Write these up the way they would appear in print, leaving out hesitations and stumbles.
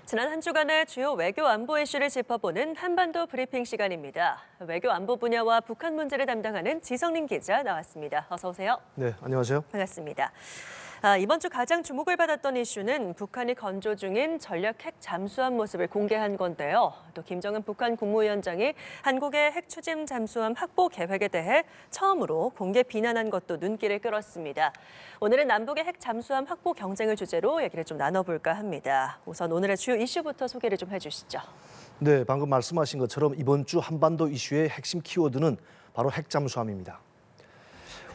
지난 한 주간의 주요 외교 안보 이슈를 짚어보는 한반도 브리핑 시간입니다. 외교 안보 분야와 북한 문제를 담당하는 지성린 기자 나왔습니다. 어서 오세요. 네, 안녕하세요. 반갑습니다. 이번 주 가장 주목을 받았던 이슈는 북한이 건조 중인 전략 핵 잠수함 모습을 공개한 건데요. 또 김정은 북한 국무위원장이 한국의 핵 추진 잠수함 확보 계획에 대해 처음으로 공개 비난한 것도 눈길을 끌었습니다. 오늘은 남북의 핵 잠수함 확보 경쟁을 주제로 얘기를 좀 나눠볼까 합니다. 우선 오늘의 주요 이슈부터 소개를 좀 해주시죠. 네, 방금 말씀하신 것처럼 이번 주 한반도 이슈의 핵심 키워드는 바로 핵 잠수함입니다.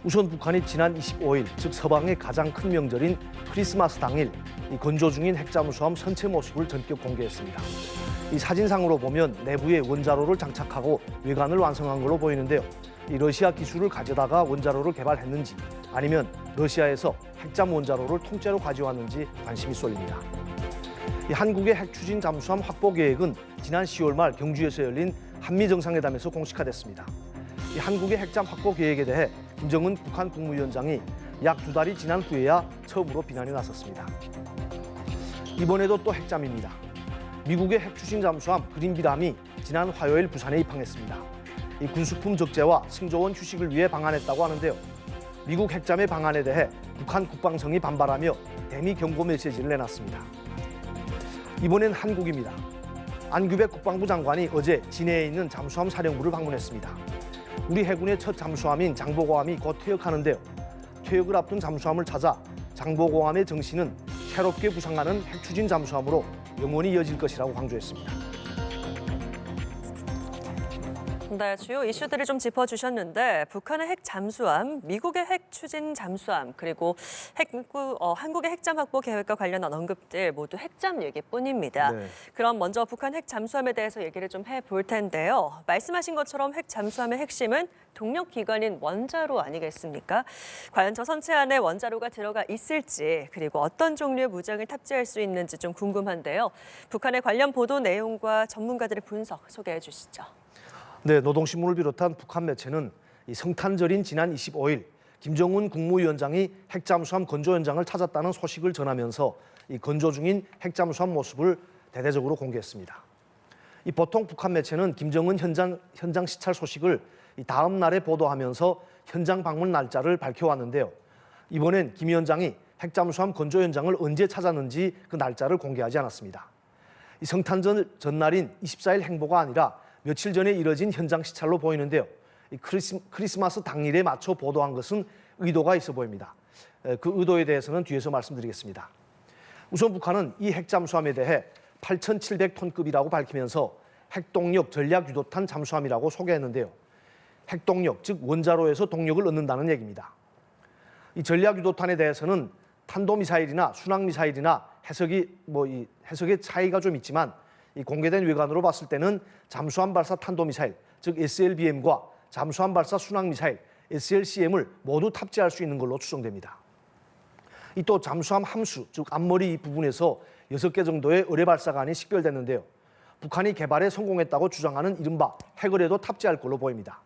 우선 북한이 지난 25일, 즉 서방의 가장 큰 명절인 크리스마스 당일 이 건조 중인 핵 잠수함 선체 모습을 전격 공개했습니다. 이 사진상으로 보면 내부에 원자로를 장착하고 외관을 완성한 걸로 보이는데요. 이 러시아 기술을 가져다가 원자로를 개발했는지 아니면 러시아에서 핵잠 원자로를 통째로 가져왔는지 관심이 쏠립니다. 이 한국의 핵 추진 잠수함 확보 계획은 지난 10월 말 경주에서 열린 한미 정상회담에서 공식화됐습니다. 이 한국의 핵잠 확보 계획에 대해 김정은 북한 국무위원장이 약 2달이 지난 후에야 처음으로 비난이 나섰습니다. 이번에도 또 핵잠입니다. 미국의 핵 추진 잠수함 그린비람이 지난 화요일 부산에 입항했습니다. 이 군수품 적재와 승조원 휴식을 위해 방한했다고 하는데요. 미국 핵잠의 방한에 대해 북한 국방성이 반발하며 대미 경고 메시지를 내놨습니다. 이번엔 한국입니다. 안규백 국방부 장관이 어제 진해에 있는 잠수함 사령부를 방문했습니다. 우리 해군의 첫 잠수함인 장보고함이 곧 퇴역하는데요. 퇴역을 앞둔 잠수함을 찾아 장보고함의 정신은 새롭게 부상하는 핵 추진 잠수함으로 영원히 이어질 것이라고 강조했습니다. 네, 주요 이슈들을 좀 짚어주셨는데 북한의 핵 잠수함, 미국의 핵 추진 잠수함, 그리고 한국의 핵잠 확보 계획과 관련한 언급들 모두 핵잠 얘기뿐입니다. 네. 그럼 먼저 북한 핵 잠수함에 대해서 얘기를 좀 해볼 텐데요. 말씀하신 것처럼 핵 잠수함의 핵심은 동력기관인 원자로 아니겠습니까? 과연 저 선체 안에 원자로가 들어가 있을지 그리고 어떤 종류의 무장을 탑재할 수 있는지 좀 궁금한데요. 북한의 관련 보도 내용과 전문가들의 분석 소개해 주시죠. 네, 노동신문을 비롯한 북한 매체는 이 성탄절인 지난 25일 김정은 국무위원장이 핵잠수함 건조 현장을 찾았다는 소식을 전하면서 이 건조 중인 핵잠수함 모습을 대대적으로 공개했습니다. 이 보통 북한 매체는 김정은 현장 시찰 소식을 이 다음 날에 보도하면서 현장 방문 날짜를 밝혀왔는데요. 이번엔 김 위원장이 핵잠수함 건조 현장을 언제 찾았는지 그 날짜를 공개하지 않았습니다. 이 성탄절 전날인 24일 행보가 아니라 며칠 전에 이뤄진 현장 시찰로 보이는데요. 이 크리스마스 당일에 맞춰 보도한 것은 의도가 있어 보입니다. 그 의도에 대해서는 뒤에서 말씀드리겠습니다. 우선 북한은 이 핵잠수함에 대해 8,700톤급이라고 밝히면서 핵동력 전략 유도탄 잠수함이라고 소개했는데요. 핵동력, 즉 원자로에서 동력을 얻는다는 얘기입니다. 이 전략 유도탄에 대해서는 탄도미사일이나 순항미사일이나 해석의 차이가 좀 있지만 이 공개된 외관으로 봤을 때는 잠수함 발사 탄도미사일, 즉 SLBM과 잠수함 발사 순항미사일, SLCM을 모두 탑재할 수 있는 걸로 추정됩니다. 이 또 잠수함 함수, 즉 앞머리 부분에서 6개 정도의 어뢰 발사관이 식별됐는데요. 북한이 개발에 성공했다고 주장하는 이른바 핵어뢰도 탑재할 걸로 보입니다.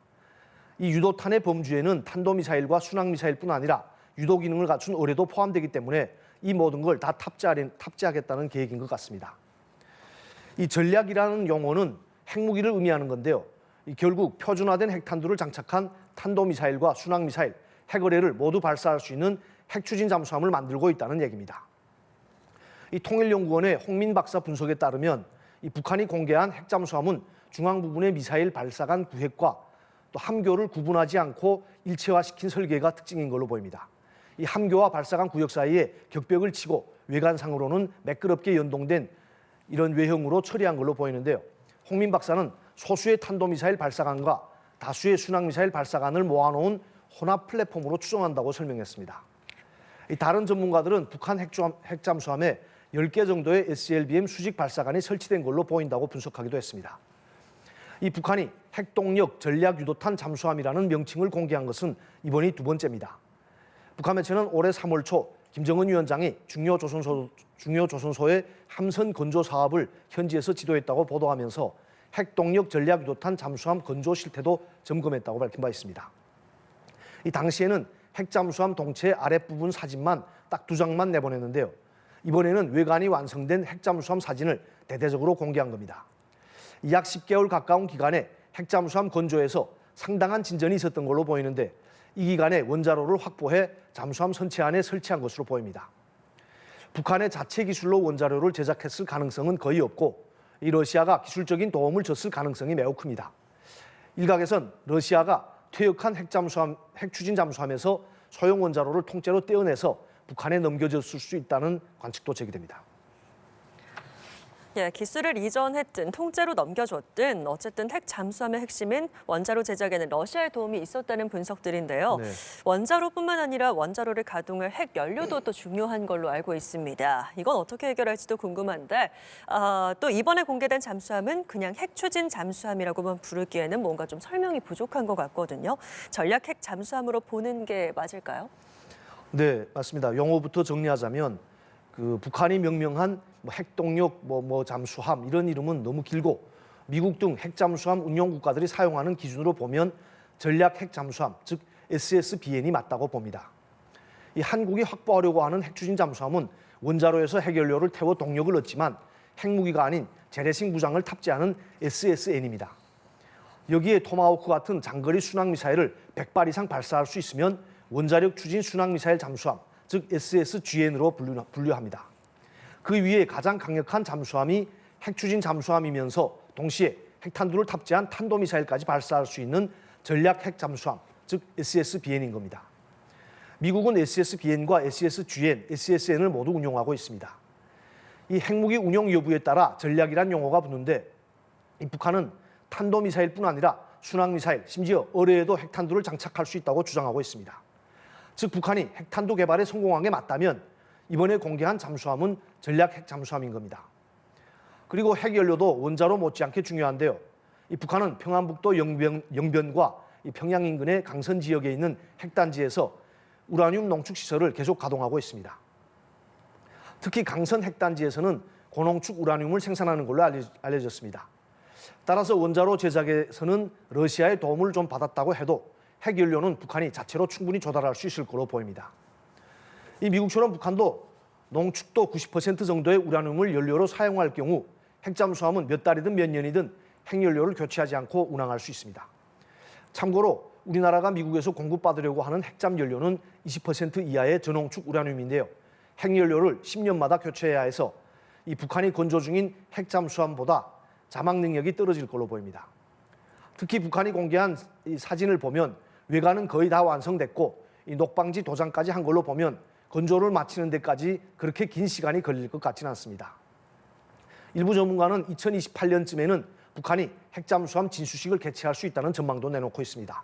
이 유도탄의 범주에는 탄도미사일과 순항미사일뿐 아니라 유도 기능을 갖춘 어뢰도 포함되기 때문에 이 모든 걸 다 탑재하겠다는 계획인 것 같습니다. 이 전략이라는 용어는 핵무기를 의미하는 건데요. 결국 표준화된 핵탄두를 장착한 탄도미사일과 순항미사일, 핵어뢰를 모두 발사할 수 있는 핵추진 잠수함을 만들고 있다는 얘기입니다. 이 통일연구원의 홍민 박사 분석에 따르면 이 북한이 공개한 핵잠수함은 중앙 부분의 미사일 발사관 구획과 또 함교를 구분하지 않고 일체화시킨 설계가 특징인 걸로 보입니다. 이 함교와 발사관 구역 사이에 격벽을 치고 외관상으로는 매끄럽게 연동된 이런 외형으로 처리한 걸로 보이는데요. 홍민 박사는 소수의 탄도미사일 발사관과 다수의 순항미사일 발사관을 모아놓은 혼합 플랫폼으로 추정한다고 설명했습니다. 다른 전문가들은 북한 핵잠수함에 10개 정도의 SLBM 수직 발사관이 설치된 걸로 보인다고 분석하기도 했습니다. 이 북한이 핵동력 전략 유도탄 잠수함이라는 명칭을 공개한 것은 이번이 두 번째입니다. 북한 매체는 올해 3월 초 김정은 위원장이 중요 조선소의 함선 건조 사업을 현지에서 지도했다고 보도하면서 핵동력 전략 유도탄 잠수함 건조 실태도 점검했다고 밝힌 바 있습니다. 이 당시에는 핵잠수함 동체 아랫부분 사진만 딱 2장만 내보냈는데요. 이번에는 외관이 완성된 핵잠수함 사진을 대대적으로 공개한 겁니다. 약 10개월 가까운 기간에 핵잠수함 건조에서 상당한 진전이 있었던 걸로 보이는데 이 기간에 원자로를 확보해 잠수함 선체 안에 설치한 것으로 보입니다. 북한의 자체 기술로 원자로를 제작했을 가능성은 거의 없고 이 러시아가 기술적인 도움을 줬을 가능성이 매우 큽니다. 일각에선 러시아가 퇴역한 핵추진 잠수함에서 소형 원자로를 통째로 떼어내서 북한에 넘겨줬을 수 있다는 관측도 제기됩니다. 예, 기술을 이전했든 통째로 넘겨줬든 어쨌든 핵 잠수함의 핵심인 원자로 제작에는 러시아의 도움이 있었다는 분석들인데요. 네. 원자로뿐만 아니라 원자로를 가동할 핵 연료도 또 중요한 걸로 알고 있습니다. 이건 어떻게 해결할지도 궁금한데 또 이번에 공개된 잠수함은 그냥 핵 추진 잠수함이라고만 부르기에는 뭔가 좀 설명이 부족한 것 같거든요. 전략 핵 잠수함으로 보는 게 맞을까요? 네, 맞습니다. 용어부터 정리하자면 북한이 명명한 핵동력 잠수함 이런 이름은 너무 길고 미국 등 핵잠수함 운용 국가들이 사용하는 기준으로 보면 전략 핵잠수함 즉 SSBN이 맞다고 봅니다. 이 한국이 확보하려고 하는 핵추진 잠수함은 원자로에서 핵연료를 태워 동력을 얻지만 핵무기가 아닌 재래식 무장을 탑재하는 SSN입니다. 여기에 토마호크 같은 장거리 순항미사일을 100발 이상 발사할 수 있으면 원자력 추진 순항미사일 잠수함 즉 SSGN으로 분류합니다. 그 위에 가장 강력한 잠수함이 핵추진 잠수함이면서 동시에 핵탄두를 탑재한 탄도미사일까지 발사할 수 있는 전략 핵잠수함, 즉 SSBN인 겁니다. 미국은 SSBN과 SSGN, SSN을 모두 운용하고 있습니다. 이 핵무기 운용 여부에 따라 전략이란 용어가 붙는데 이 북한은 탄도미사일뿐 아니라 순항미사일, 심지어 어뢰에도 핵탄두를 장착할 수 있다고 주장하고 있습니다. 즉 북한이 핵탄두 개발에 성공한 게 맞다면 이번에 공개한 잠수함은 전략 핵잠수함인 겁니다. 그리고 핵연료도 원자로 못지않게 중요한데요. 이 북한은 평안북도 영변과 이 평양 인근의 강선 지역에 있는 핵단지에서 우라늄 농축 시설을 계속 가동하고 있습니다. 특히 강선 핵단지에서는 고농축 우라늄을 생산하는 걸로 알려졌습니다. 따라서 원자로 제작에서는 러시아의 도움을 좀 받았다고 해도 핵연료는 북한이 자체로 충분히 조달할 수 있을 거로 보입니다. 이 미국처럼 북한도 농축도 90% 정도의 우라늄을 연료로 사용할 경우 핵잠수함은 몇 달이든 몇 년이든 핵연료를 교체하지 않고 운항할 수 있습니다. 참고로 우리나라가 미국에서 공급받으려고 하는 핵잠 연료는 20% 이하의 저농축 우라늄인데요. 핵연료를 10년마다 교체해야 해서 이 북한이 건조 중인 핵잠수함보다 자막 능력이 떨어질 걸로 보입니다. 특히 북한이 공개한 이 사진을 보면 외관은 거의 다 완성됐고 이 녹방지 도장까지 한 걸로 보면 건조를 마치는 데까지 그렇게 긴 시간이 걸릴 것 같지는 않습니다. 일부 전문가는 2028년쯤에는 북한이 핵잠수함 진수식을 개최할 수 있다는 전망도 내놓고 있습니다.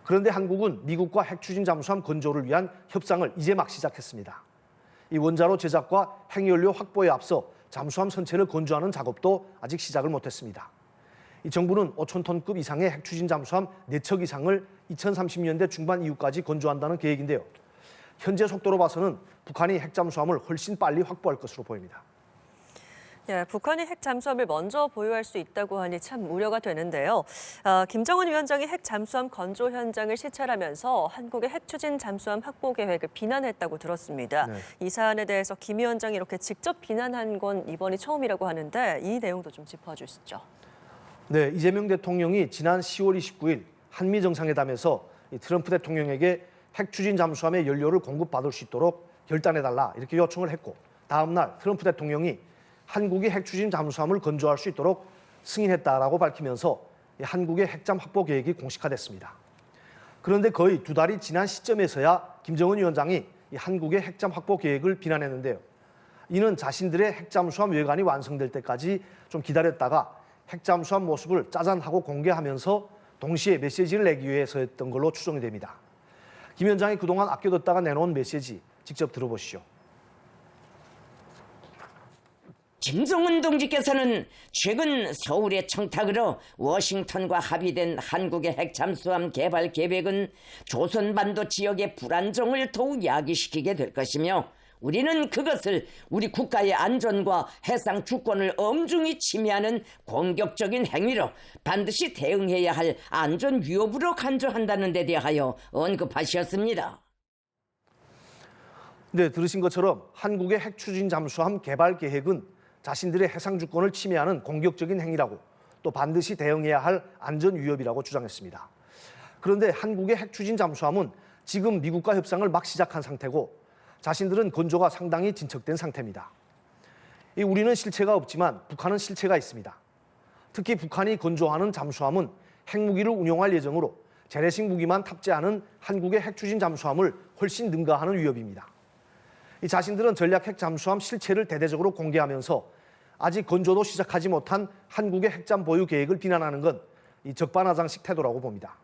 그런데 한국은 미국과 핵추진 잠수함 건조를 위한 협상을 이제 막 시작했습니다. 이 원자로 제작과 핵연료 확보에 앞서 잠수함 선체를 건조하는 작업도 아직 시작을 못했습니다. 이 정부는 5,000톤급 이상의 핵추진 잠수함 4척 이상을 2030년대 중반 이후까지 건조한다는 계획인데요. 현재 속도로 봐서는 북한이 핵잠수함을 훨씬 빨리 확보할 것으로 보입니다. 예, 북한이 핵 잠수함을 먼저 보유할 수 있다고 하니 참 우려가 되는데요. 김정은 위원장이 핵 잠수함 건조 현장을 시찰하면서 한국의 핵 추진 잠수함 확보 계획을 비난했다고 들었습니다. 네. 이 사안에 대해서 김 위원장이 이렇게 직접 비난한 건 이번이 처음이라고 하는데 이 내용도 좀 짚어주시죠. 네, 이재명 대통령이 지난 10월 29일 한미 정상회담에서 트럼프 대통령에게 핵 추진 잠수함의 연료를 공급받을 수 있도록 결단해달라 이렇게 요청을 했고 다음 날 트럼프 대통령이 한국이 핵 추진 잠수함을 건조할 수 있도록 승인했다라고 밝히면서 한국의 핵잠 확보 계획이 공식화됐습니다. 그런데 거의 2달이 지난 시점에서야 김정은 위원장이 한국의 핵잠 확보 계획을 비난했는데요. 이는 자신들의 핵잠수함 외관이 완성될 때까지 좀 기다렸다가 핵잠수함 모습을 짜잔하고 공개하면서 동시에 메시지를 내기 위해서였던 걸로 추정이 됩니다. 김 위원장이 그동안 아껴뒀다가 내놓은 메시지 직접 들어보시죠. 김정은 동지께서는 최근 서울의 청탁으로 워싱턴과 합의된 한국의 핵잠수함 개발 계획은 조선반도 지역의 불안정을 더욱 야기시키게 될 것이며 우리는 그것을 우리 국가의 안전과 해상 주권을 엄중히 침해하는 공격적인 행위로 반드시 대응해야 할 안전 위협으로 간주한다는 데 대하여 언급하셨습니다. 네, 들으신 것처럼 한국의 핵 추진 잠수함 개발 계획은 자신들의 해상 주권을 침해하는 공격적인 행위라고 또 반드시 대응해야 할 안전 위협이라고 주장했습니다. 그런데 한국의 핵 추진 잠수함은 지금 미국과 협상을 막 시작한 상태고 자신들은 건조가 상당히 진척된 상태입니다. 우리는 실체가 없지만 북한은 실체가 있습니다. 특히 북한이 건조하는 잠수함은 핵무기를 운용할 예정으로 재래식 무기만 탑재하는 한국의 핵 추진 잠수함을 훨씬 능가하는 위협입니다. 이 자신들은 전략 핵 잠수함 실체를 대대적으로 공개하면서 아직 건조도 시작하지 못한 한국의 핵잠 보유 계획을 비난하는 건 이 적반하장식 태도라고 봅니다.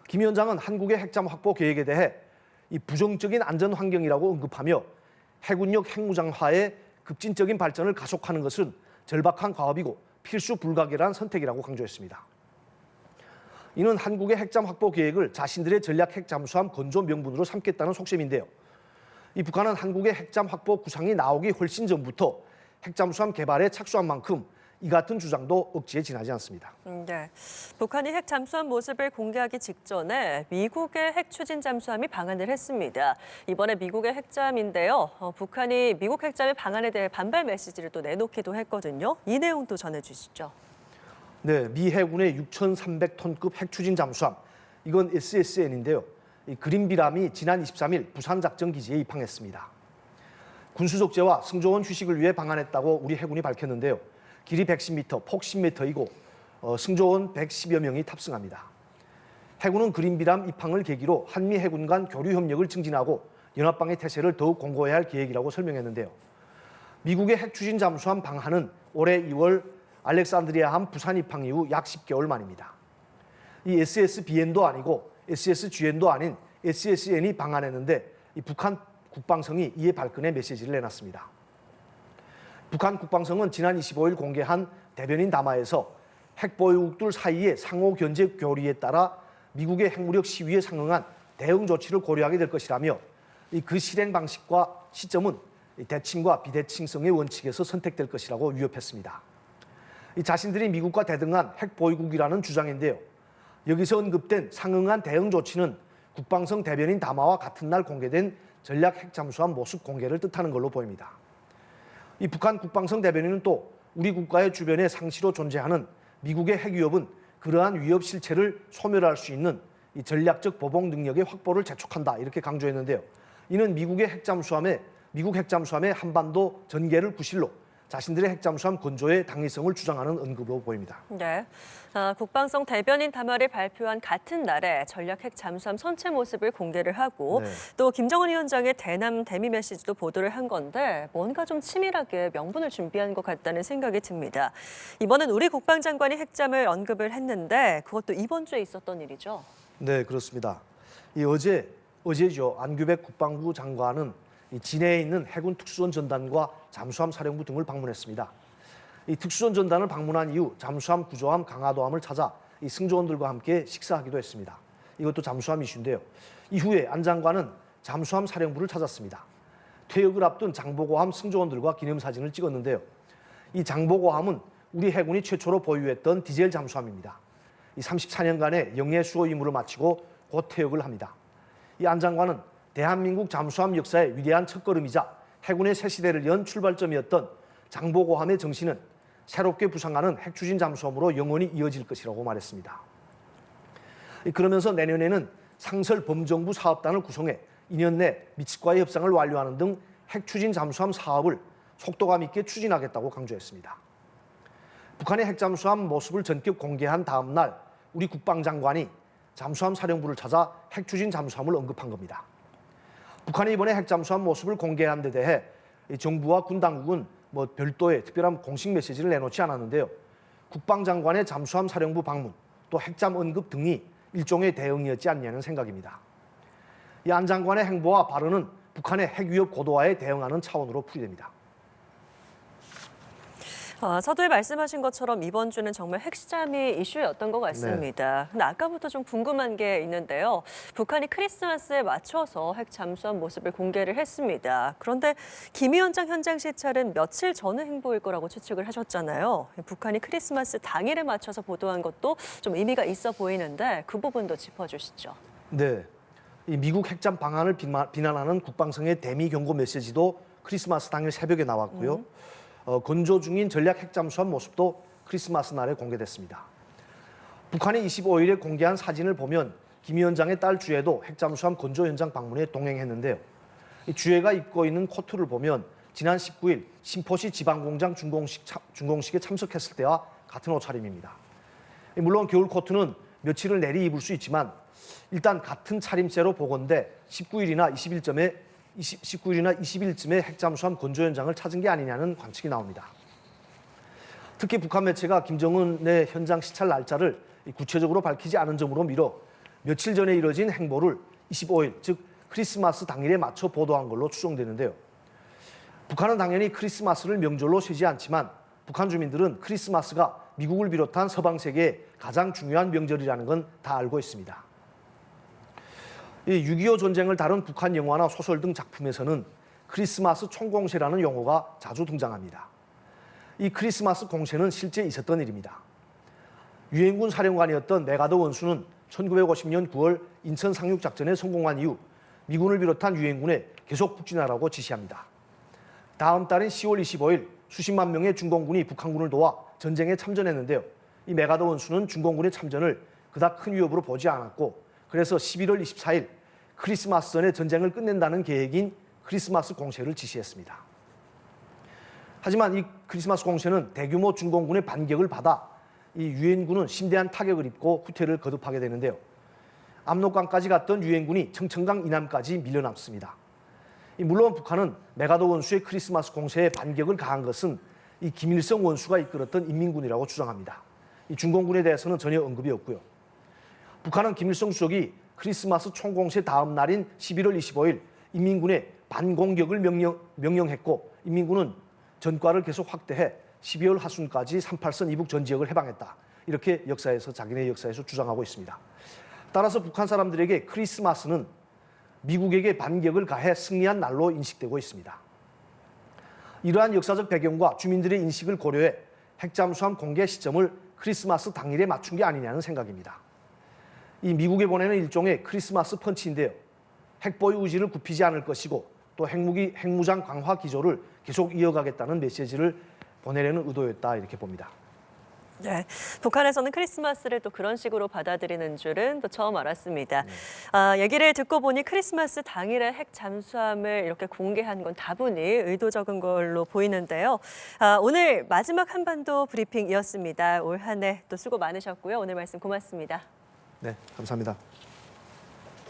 김 위원장은 한국의 핵잠 확보 계획에 대해 이 부정적인 안전 환경이라고 언급하며 해군력 핵무장화의 급진적인 발전을 가속하는 것은 절박한 과업이고 필수 불가결한 선택이라고 강조했습니다. 이는 한국의 핵잠 확보 계획을 자신들의 전략 핵 잠수함 건조 명분으로 삼겠다는 속셈인데요. 이 북한은 한국의 핵잠 확보 구상이 나오기 훨씬 전부터 핵잠수함 개발에 착수한 만큼 이 같은 주장도 억지에 지나지 않습니다. 네. 북한이 핵 잠수함 모습을 공개하기 직전에 미국의 핵 추진 잠수함이 방한을 했습니다. 이번에 미국의 핵잠인데요. 북한이 미국 핵잠의 방한에 대해 반발 메시지를 또 내놓기도 했거든요. 이 내용도 전해주시죠. 네, 미 해군의 6,300톤급 핵 추진 잠수함, 이건 SSN인데요. 이 그린비람이 지난 23일 부산 작전 기지에 입항했습니다. 군수족제와 승조원 휴식을 위해 방한했다고 우리 해군이 밝혔는데요. 길이 110m, 폭 10m이고 승조원 110여 명이 탑승합니다. 해군은 그린비람 입항을 계기로 한미 해군 간 교류 협력을 증진하고 연합방위 태세를 더욱 공고해야 할 계획이라고 설명했는데요. 미국의 핵 추진 잠수함 방한은 올해 2월 알렉산드리아함 부산 입항 이후 약 10개월 만입니다. 이 SSBN도 아니고 SSGN도 아닌 SSN이 방한했는데 이 북한 국방성이 이에 발끈해 메시지를 내놨습니다. 북한 국방성은 지난 25일 공개한 대변인 담화에서 핵보유국들 사이의 상호 견제 교리에 따라 미국의 핵무력 시위에 상응한 대응 조치를 고려하게 될 것이라며 그 실행 방식과 시점은 대칭과 비대칭성의 원칙에서 선택될 것이라고 위협했습니다. 자신들이 미국과 대등한 핵보유국이라는 주장인데요. 여기서 언급된 상응한 대응 조치는 국방성 대변인 담화와 같은 날 공개된 전략 핵 잠수함 모습 공개를 뜻하는 걸로 보입니다. 이 북한 국방성 대변인은 또 우리 국가의 주변에 상시로 존재하는 미국의 핵 위협은 그러한 위협 실체를 소멸할 수 있는 이 전략적 보복 능력의 확보를 재촉한다 이렇게 강조했는데요. 이는 미국 핵잠수함의 한반도 전개를 구실로 자신들의 핵잠수함 건조의 당위성을 주장하는 언급으로 보입니다. 네, 국방성 대변인 담화를 발표한 같은 날에 전략 핵 잠수함 선체 모습을 공개를 하고 또 김정은 위원장의 대남 대미 메시지도 보도를 한 건데 뭔가 좀 치밀하게 명분을 준비한 것 같다는 생각이 듭니다. 이번엔 우리 국방장관이 핵잠을 언급을 했는데 그것도 이번 주에 있었던 일이죠. 네, 그렇습니다. 어제죠. 안규백 국방부 장관은 진해에 있는 해군 특수전 전단과 잠수함 사령부 등을 방문했습니다. 이 특수전 전단을 방문한 이후 잠수함 구조함 강화도함을 찾아 이 승조원들과 함께 식사하기도 했습니다. 이것도 잠수함 이슈인데요. 이후에 안 장관은 잠수함 사령부를 찾았습니다. 퇴역을 앞둔 장보고함 승조원들과 기념사진을 찍었는데요. 이 장보고함은 우리 해군이 최초로 보유했던 디젤 잠수함입니다. 이 34년간의 영예 수호 임무를 마치고 곧 퇴역을 합니다. 이 안 장관은 대한민국 잠수함 역사의 위대한 첫걸음이자 해군의 새 시대를 연 출발점이었던 장보고함의 정신은 새롭게 부상하는 핵추진 잠수함으로 영원히 이어질 것이라고 말했습니다. 그러면서 내년에는 상설 범정부 사업단을 구성해 2년 내 미측과의 협상을 완료하는 등 핵추진 잠수함 사업을 속도감 있게 추진하겠다고 강조했습니다. 북한의 핵잠수함 모습을 전격 공개한 다음 날 우리 국방장관이 잠수함 사령부를 찾아 핵추진 잠수함을 언급한 겁니다. 북한이 이번에 핵잠수함 모습을 공개한 데 대해 정부와 군 당국은 별도의 특별한 공식 메시지를 내놓지 않았는데요. 국방장관의 잠수함 사령부 방문, 또 핵잠 언급 등이 일종의 대응이었지 않냐는 생각입니다. 이 안 장관의 행보와 발언은 북한의 핵 위협 고도화에 대응하는 차원으로 풀이됩니다. 서두에 말씀하신 것처럼 이번 주는 정말 핵시잠이 이슈였던 것 같습니다. 근데 아까부터 좀 궁금한 게 있는데요. 북한이 크리스마스에 맞춰서 핵 잠수함 모습을 공개를 했습니다. 그런데 김 위원장 현장 시찰은 며칠 전의 행보일 거라고 추측을 하셨잖아요. 북한이 크리스마스 당일에 맞춰서 보도한 것도 좀 의미가 있어 보이는데 그 부분도 짚어주시죠. 네, 이 미국 핵잠 방안을 비난하는 국방성의 대미 경고 메시지도 크리스마스 당일 새벽에 나왔고요. 건조 중인 전략 핵잠수함 모습도 크리스마스 날에 공개됐습니다. 북한이 25일에 공개한 사진을 보면 김 위원장의 딸 주혜도 핵잠수함 건조 현장 방문에 동행했는데요. 이 주혜가 입고 있는 코트를 보면 지난 19일 신포시 지방공장 준공식에 참석했을 때와 같은 옷차림입니다. 물론 겨울 코트는 며칠을 내리 입을 수 있지만 일단 같은 차림새로 보건대 19일이나 20일쯤에 핵잠수함 건조 현장을 찾은 게 아니냐는 관측이 나옵니다. 특히 북한 매체가 김정은의 현장 시찰 날짜를 구체적으로 밝히지 않은 점으로 미뤄 며칠 전에 이뤄진 행보를 25일, 즉 크리스마스 당일에 맞춰 보도한 걸로 추정되는데요. 북한은 당연히 크리스마스를 명절로 세지 않지만 북한 주민들은 크리스마스가 미국을 비롯한 서방 세계의 가장 중요한 명절이라는 건 다 알고 있습니다. 6.25 전쟁을 다룬 북한 영화나 소설 등 작품에서는 크리스마스 총공세라는 용어가 자주 등장합니다. 이 크리스마스 공세는 실제 있었던 일입니다. 유엔군 사령관이었던 메가더 원수는 1950년 9월 인천 상륙작전에 성공한 이후 미군을 비롯한 유엔군에 계속 북진하라고 지시합니다. 다음 달인 10월 25일 수십만 명의 중공군이 북한군을 도와 전쟁에 참전했는데요. 이 메가더 원수는 중공군의 참전을 그닥 큰 위협으로 보지 않았고 그래서 11월 24일 크리스마스 전에 전쟁을 끝낸다는 계획인 크리스마스 공세를 지시했습니다. 하지만 이 크리스마스 공세는 대규모 중공군의 반격을 받아 이 유엔군은 심대한 타격을 입고 후퇴를 거듭하게 되는데요. 압록강까지 갔던 유엔군이 청천강 이남까지 밀려남습니다. 물론 북한은 메가더 원수의 크리스마스 공세에 반격을 가한 것은 이 김일성 원수가 이끌었던 인민군이라고 주장합니다. 이 중공군에 대해서는 전혀 언급이 없고요. 북한은 김일성 주석이 크리스마스 총공세 다음 날인 11월 25일 인민군에 반공격을 명령했고 인민군은 전과를 계속 확대해 12월 하순까지 38선 이북 전 지역을 해방했다. 이렇게 자기네 역사에서 주장하고 있습니다. 따라서 북한 사람들에게 크리스마스는 미국에게 반격을 가해 승리한 날로 인식되고 있습니다. 이러한 역사적 배경과 주민들의 인식을 고려해 핵잠수함 공개 시점을 크리스마스 당일에 맞춘 게 아니냐는 생각입니다. 이 미국에 보내는 일종의 크리스마스 펀치인데요. 핵보유 의지를 굽히지 않을 것이고 또 핵무장 강화 기조를 계속 이어가겠다는 메시지를 보내려는 의도였다 이렇게 봅니다. 네, 북한에서는 크리스마스를 또 그런 식으로 받아들이는 줄은 또 처음 알았습니다. 얘기를 듣고 보니 크리스마스 당일에 핵 잠수함을 이렇게 공개한 건 다분히 의도적인 걸로 보이는데요. 오늘 마지막 한반도 브리핑이었습니다. 올 한 해 또 수고 많으셨고요. 오늘 말씀 고맙습니다. 네, 감사합니다.